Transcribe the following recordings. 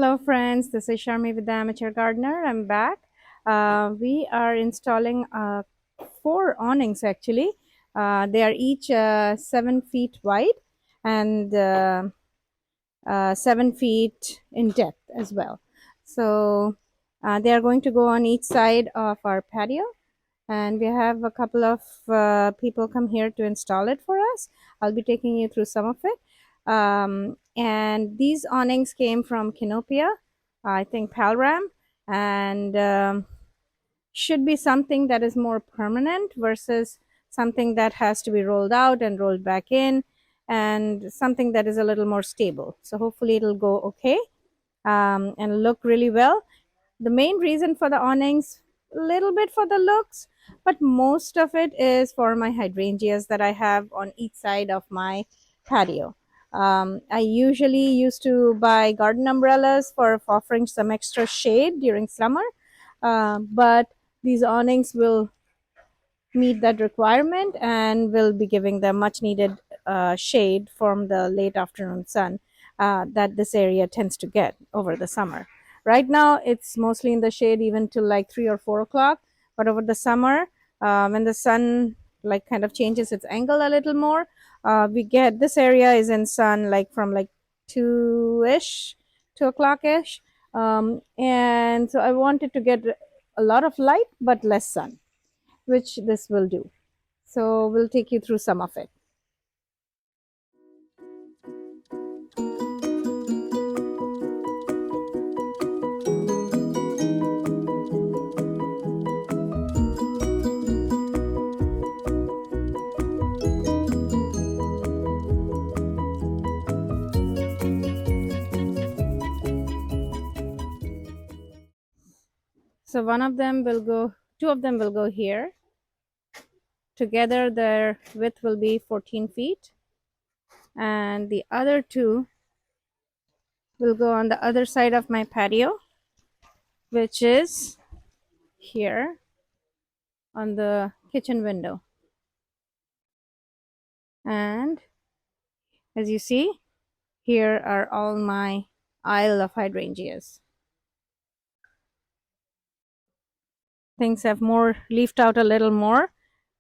Hello friends, this is Sharmi with the Amateur Gardener. I'm back. We are installing four awnings actually. They are each 7 feet wide and 7 feet in depth as well. So they are going to go on each side of our patio, and we have a couple of people come here to install it for us. I'll be taking you through some of it. And these awnings came from Canopia, I think Palram, and should be something that is more permanent versus something that has to be rolled out and rolled back in, and something that is a little more stable. So hopefully it'll go okay and look really well. The main reason for the awnings, a little bit for the looks, but most of it is for my hydrangeas that I have on each side of my patio. I usually used to buy garden umbrellas for offering some extra shade during summer, but these awnings will meet that requirement and will be giving them much needed shade from the late afternoon sun that this area tends to get over the summer. Right now, it's mostly in the shade even till like 3 or 4 o'clock, but over the summer, when the sun like kind of changes its angle a little more, we get this area is in sun like from like 2-ish, 2 o'clock-ish. And so I wanted to get a lot of light but less sun, which this will do. So we'll take you through some of it. So two of them will go here. Together their width will be 14 feet. And the other two will go on the other side of my patio, which is here on the kitchen window. And as you see, here are all my aisle of hydrangeas. Things have more leafed out a little more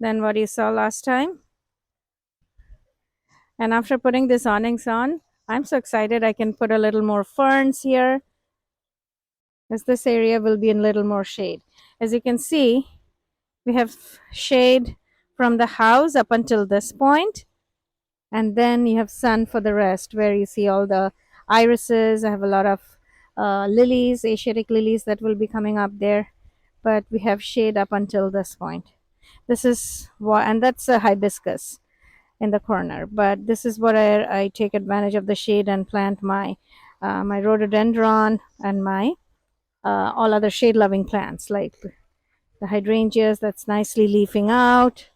than what you saw last time. And after putting this awnings on, I'm so excited I can put a little more ferns here, as this area will be in little more shade. As you can see, we have shade from the house up until this point, and then you have sun for the rest, where you see all the irises. I have a lot of lilies, Asiatic lilies that will be coming up there, but we have shade up until this point. This is what, and that's a hibiscus in the corner, but this is what I take advantage of the shade and plant my my rhododendron and my all other shade loving plants like the hydrangeas that's nicely leafing out,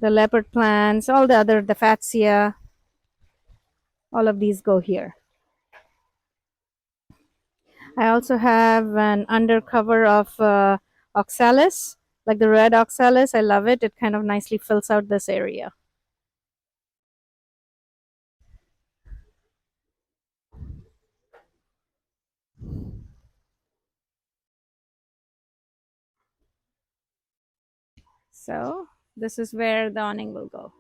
the leopard plants, all the other, the fatsia, all of these go here. I also have an undercover of oxalis, like the red oxalis. I love it. It kind of nicely fills out this area. So this is where the awning will go.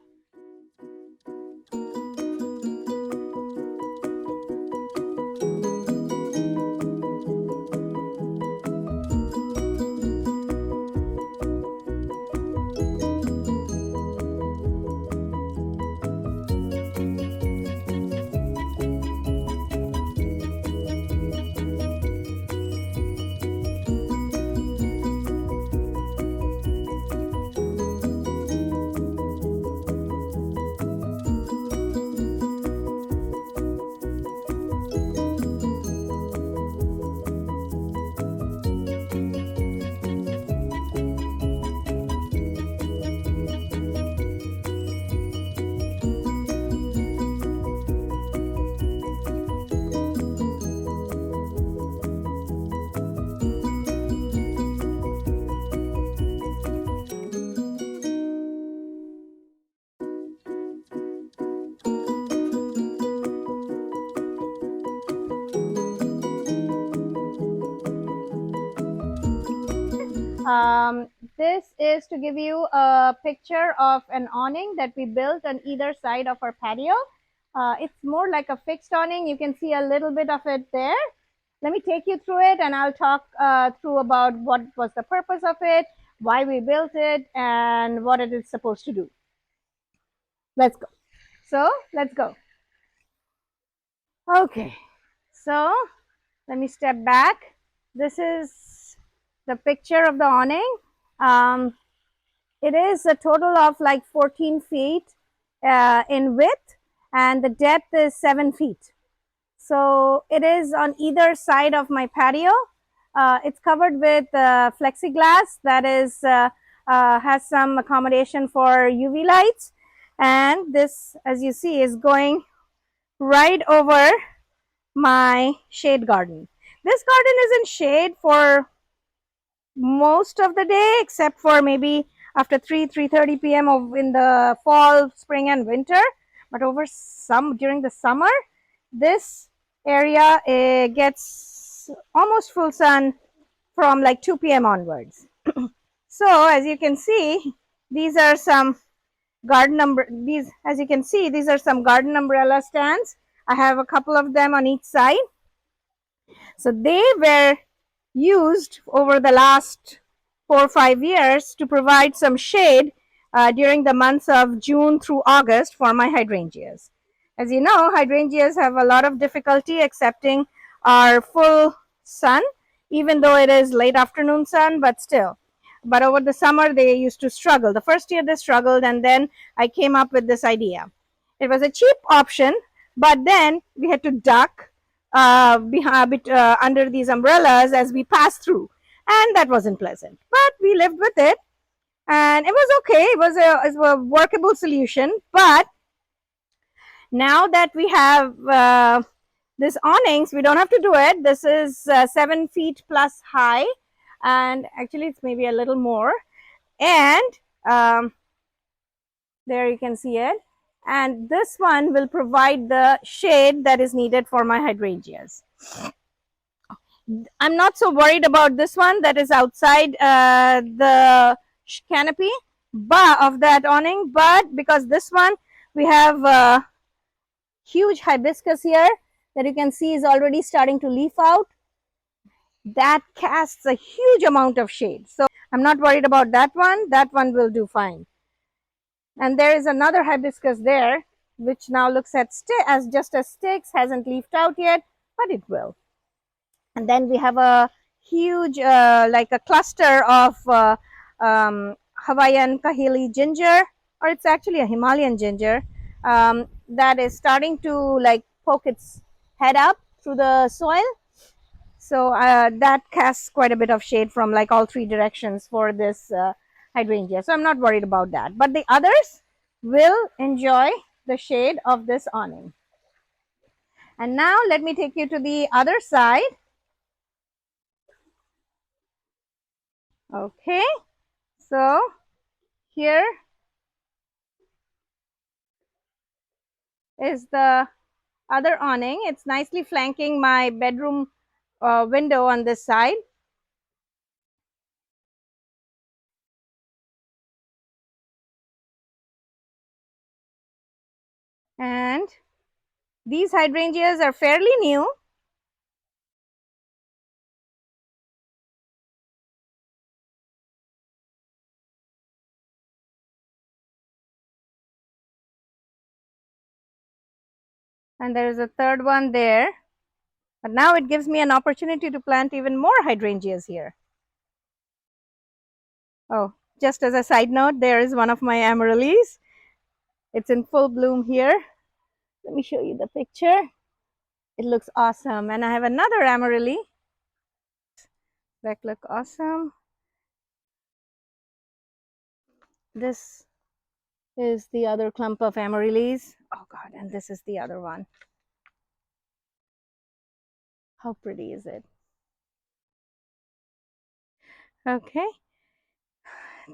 Um, this is to give you a picture of an awning that we built on either side of our patio. It's more like a fixed awning. You can see a little bit of it there. Let me take you through it and I'll talk through about what was the purpose of it, why we built it, and what it is supposed to do. Let's go. So let's go. Okay. So let me step back. This is the picture of the awning. Um, it is a total of like 14 feet in width, and the depth is 7 feet. So it is on either side of my patio. It's covered with plexiglass that is has some accommodation for UV lights, and this, as you see, is going right over my shade garden. This garden is in shade for most of the day, except for maybe after 3:30 p.m. in the fall, spring, and winter. But during the summer, this area gets almost full sun from like 2 p.m. onwards. So as you can see, these are some these are some garden umbrella stands. I have a couple of them on each side. So they were used over the last 4 or 5 years to provide some shade during the months of June through August for my hydrangeas. As you know, hydrangeas have a lot of difficulty accepting our full sun, even though it is late afternoon sun, but still. But over the summer, they used to struggle. The first year they struggled, and then I came up with this idea. It was a cheap option, but then we had to duck under these umbrellas as we passed through, and that wasn't pleasant. But we lived with it, and it was okay. It was a workable solution. But now that we have this awnings, we don't have to do it. This is 7 feet plus high, and actually it's maybe a little more. And there you can see it. And this one will provide the shade that is needed for my hydrangeas. I'm not so worried about this one that is outside the canopy of that awning, but because this one we have a huge hibiscus here that you can see is already starting to leaf out. That casts a huge amount of shade. So I'm not worried about that one. That one will do fine. And there is another hibiscus there, which now looks at as just as sticks, hasn't leafed out yet, but it will. And then we have a huge like a cluster of Hawaiian kahili ginger, or it's actually a Himalayan ginger, that is starting to like poke its head up through the soil. So that casts quite a bit of shade from like all three directions for this hydrangea. So I'm not worried about that, but the others will enjoy the shade of this awning. And now let me take you to the other side. Okay, so here is the other awning. It's nicely flanking my bedroom window on this side. And these hydrangeas are fairly new. And there is a third one there. But now it gives me an opportunity to plant even more hydrangeas here. Oh, just as a side note, there is one of my amaryllis. It's in full bloom here. Let me show you the picture. It looks awesome. And I have another amaryllis that look awesome. This is the other clump of amaryllis. Oh God, and this is the other one. How pretty is it? Okay.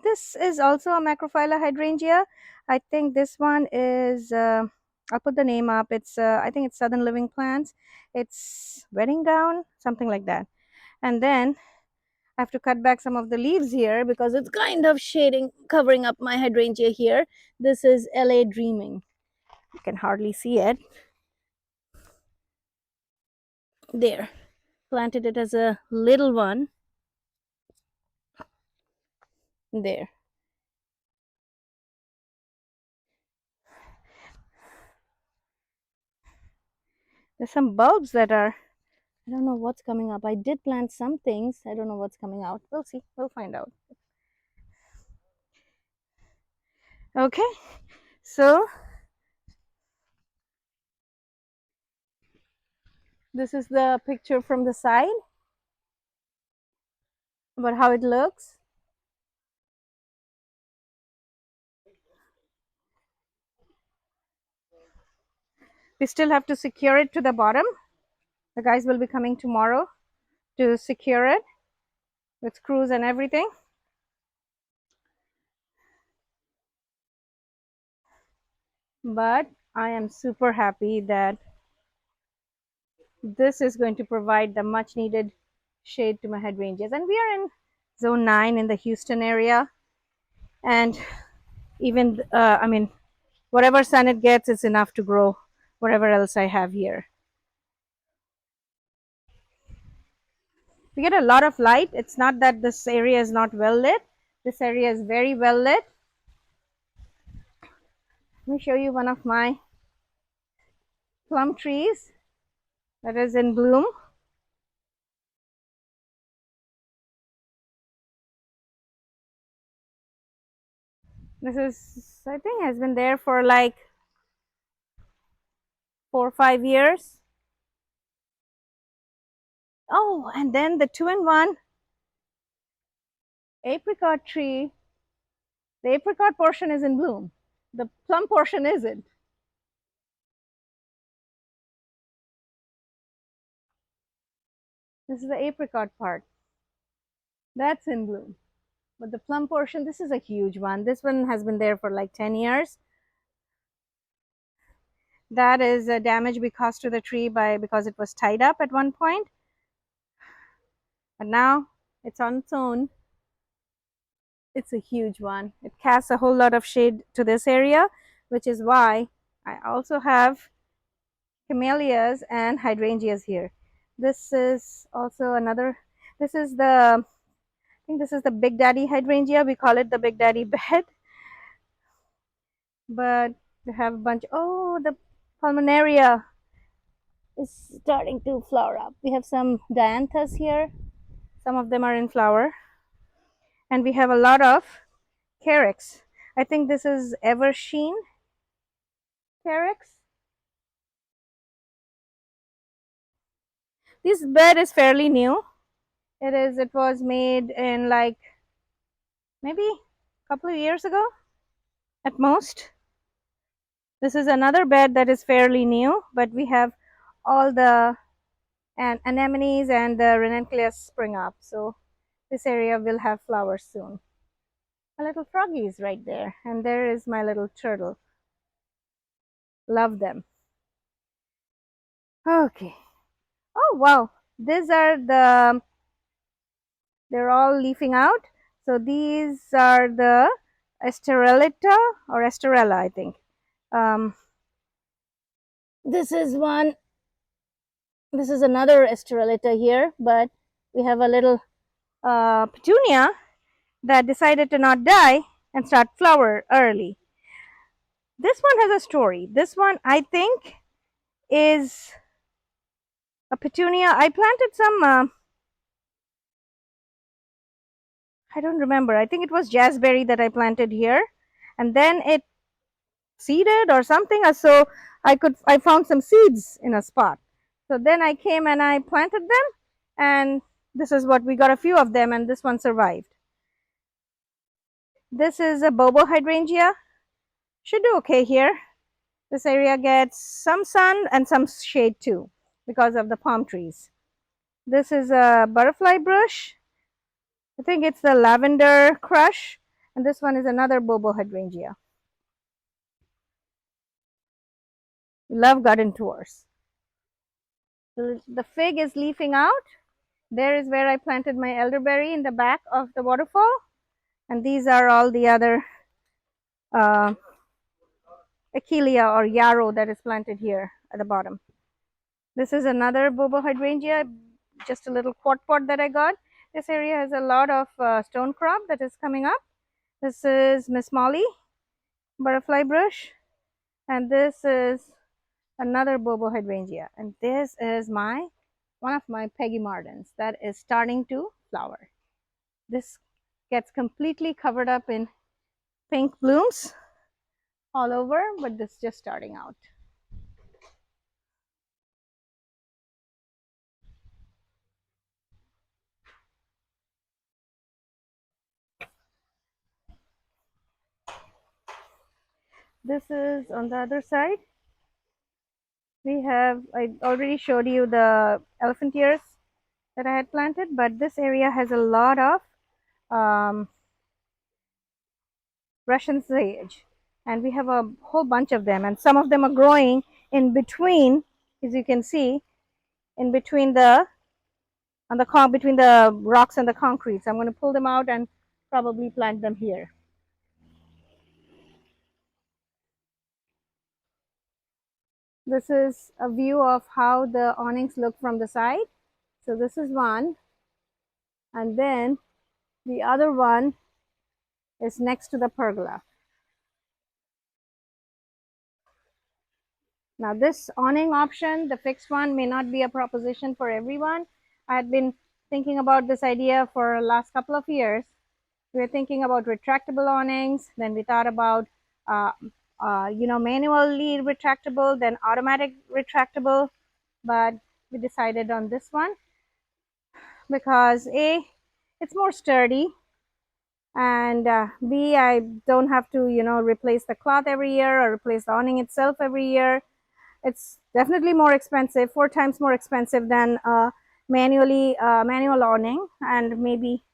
This is also a macrophylla hydrangea. I think this one is, I'll put the name up. It's, I think it's Southern Living Plants. It's wedding gown, something like that. And then I have to cut back some of the leaves here because it's kind of shading, covering up my hydrangea here. This is LA Dreaming. You can hardly see it. There. Planted it as a little one. There. There's some bulbs that are, I don't know what's coming up. I did plant some things. I don't know what's coming out. We'll see. We'll find out. Okay. So this is the picture from the side about how it looks. We still have to secure it to the bottom. The guys will be coming tomorrow to secure it with screws and everything. But I am super happy that this is going to provide the much needed shade to my hydrangeas. And we are in zone 9 in the Houston area. And even, I mean, whatever sun it gets is enough to grow whatever else I have here. We get a lot of light. It's not that this area is not well lit. This area is very well lit. Let me show you one of my plum trees that is in bloom. This is, I think, has been there for like 4 or 5 years. Oh, and then the 2-in-1 apricot tree. The apricot portion is in bloom. The plum portion isn't. This is the apricot part. That's in bloom. But the plum portion, this is a huge one. This one has been there for like 10 years. That is a damage we caused to the tree because it was tied up at one point. But now it's on its own. It's a huge one. It casts a whole lot of shade to this area, which is why I also have camellias and hydrangeas here. This is also another, this is the, I think this is the Big Daddy hydrangea. We call it the Big Daddy bed. But we have a bunch, oh, the pulmonaria is starting to flower up. We have some dianthus here. Some of them are in flower. And we have a lot of carex. I think this is Eversheen carex. This bed is fairly new. It was made in like maybe a couple of years ago at most. This is another bed that is fairly new, but we have all the anemones and the ranunculus spring up. So this area will have flowers soon. My little froggy is right there, and there is my little turtle. Love them. Okay. Oh wow, these are they're all leafing out. So these are the Esterellita or Esterella, I think. This is one. This is another Esterellita here, but we have a little petunia that decided to not die and start flower early. This one has a story. This one, I think, is a petunia. I planted some, I don't remember. I think it was jazzberry that I planted here. And then it seeded or something. So I found some seeds in a spot. So then I came and I planted them. And this is what we got, a few of them, and this one survived. This is a bobo hydrangea. Should do okay here. This area gets some sun and some shade too because of the palm trees. This is a butterfly bush. I think it's the lavender crush. And this one is another bobo hydrangea. We love garden tours. The fig is leafing out. There is where I planted my elderberry in the back of the waterfall. And these are all the other uh, Achillea or yarrow that is planted here at the bottom. This is another bobo hydrangea, just a little quad pot that I got. This area has a lot of stone crop that is coming up. This is Miss Molly butterfly brush, and this is another bobo hydrangea, and this is my one of my Peggy Mardens that is starting to flower. This gets completely covered up in pink blooms all over, but this is just starting out. This is on the other side. We have, I already showed you the elephant ears that I had planted, but this area has a lot of um, Russian sage, and we have a whole bunch of them, and some of them are growing in between, as you can see, in between the between the rocks and the concrete. So I'm going to pull them out and probably plant them here. This is a view of how the awnings look from the side. So this is one, and then the other one is next to the pergola. Now this awning option, the fixed one, may not be a proposition for everyone. I had been thinking about this idea for the last couple of years. We were thinking about retractable awnings, then we thought about uh, manually retractable, then automatic retractable, but we decided on this one because A, it's more sturdy, and B, I don't have to replace the cloth every year or replace the awning itself every year. It's definitely more expensive, 4 times more expensive than manual awning, and maybe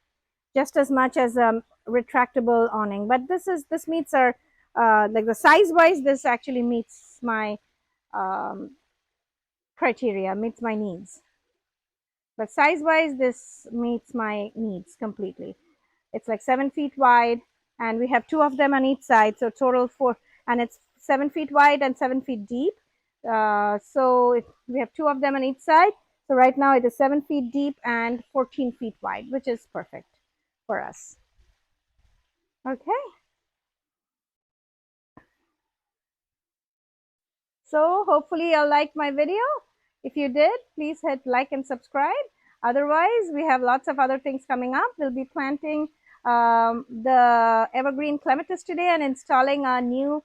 just as much as a retractable awning. But this meets our like the size wise, this actually meets my um, criteria, meets my needs. But size wise, this meets my needs completely. It's like 7 feet wide, and we have two of them on each side, so total four, and it's 7 feet wide and 7 feet deep. We have two of them on each side. So right now it is 7 feet deep and 14 feet wide, which is perfect for us. Okay. So hopefully you'll like my video. If you did, please hit like and subscribe. Otherwise, we have lots of other things coming up. We'll be planting the evergreen clematis today and installing a new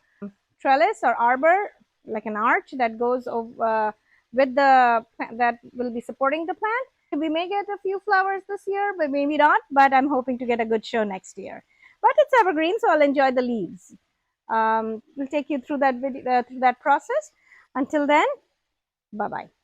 trellis or arbor, like an arch that goes over with the that will be supporting the plant. We may get a few flowers this year, but maybe not. But I'm hoping to get a good show next year. But it's evergreen, so I'll enjoy the leaves. We'll take you through that process. Until then, bye bye.